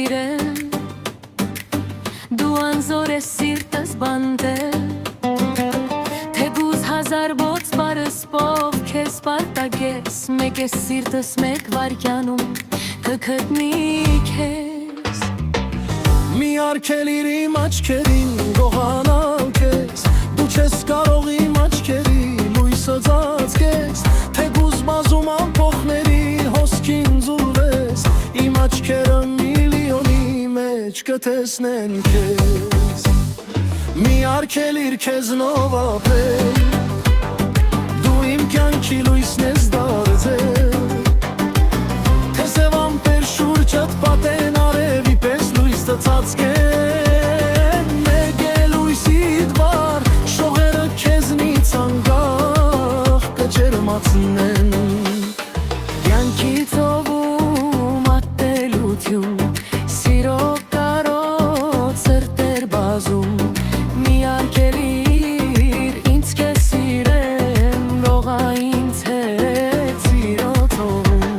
սիրել Դու անզոր ես սիրտս բանտել Թեգուզ հազար ոց բարսպով քեզ պարտագես Մեկ ես սիրտս մեկ վարկյանում կգտնի քեզ Մի արգելիր իմ աչքերին գողանալ քեզ Դու չես կարող իմ աչքերի լույսը ծածկես Թեգուզ բազում ամփոփների հոսքին զուլվես Իմ աչքերը միլիոնի մեջ կտեսնեն քեզ Մի արգելիր քեզ նովապել Դու իմ կյանքի լույսն ես դարձել Թեզև ամպեր շուրջդ պատեն արևի պես լույսը ծածկեն Մեկ է լույսիդ վար շողերը քեզնից անգախ կջերմացնեն Կյանքի ծովում ատելություն Սիրո կարոտ սրտեր բազում Մի արգելիր ինձ կեզ սիրեմ Լողա ինձ հետ սիրո ծովում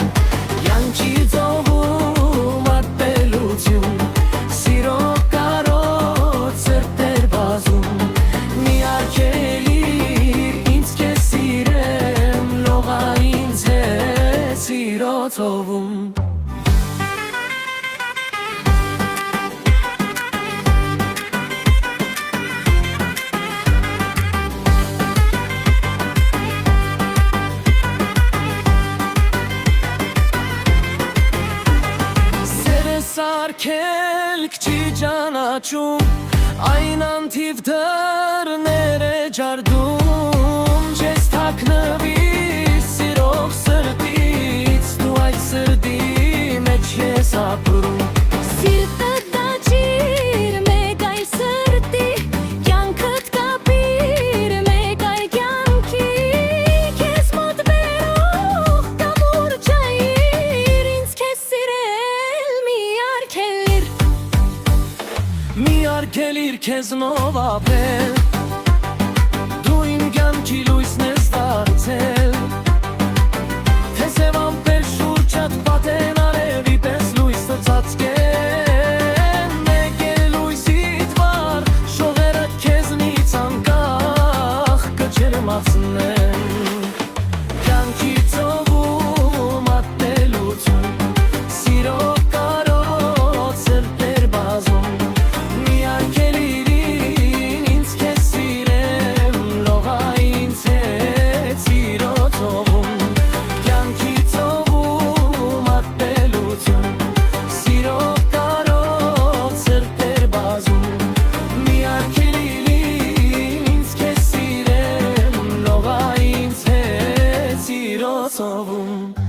Կյանքի ծովում ատելություն Սիրո կարոտ սրտեր բազում Մի արգելիր ինձ կեզ սիրեմ Լողա ինձ հետ սիրո ծովում Սարքելք չի ճանաչում Այն անթիվ դռներ է ջարդում Չես թաքնվիր սիրող սրտից Դու այդ սրտի մեջ ես ապրում Սիրտը դաջիր մեկ այլ սրտի Կյանքդ կապիր մեկ այլ կյանքի Քեզ մոտ բերող կամուրջայիր Ինձ քեզ սիրել մի արգելիր Մի արգելիր քեզ նովապել Դու իմ կյանքի լույսն ես դարձել Թեզև ամպեր շուրջդ պատեն արևի պես լույսը ծածկեն Մեկ է լույսիդ վար շողերը քեզնից անկախ կջերմացնեն Կյանքի ծովում ատելություն Սիրո կարոտ սրտեր բազում Մի արգելիր ինձ քեզ սիրեմ Լողա ինձ հետ սիրո ծովում Կյանքի ծովում ատելություն Սիրո կարոտ սրտեր բազում Մի արգելիր ինձ քեզ սիրեմ Լողա ինձ հետ սիրո ծովում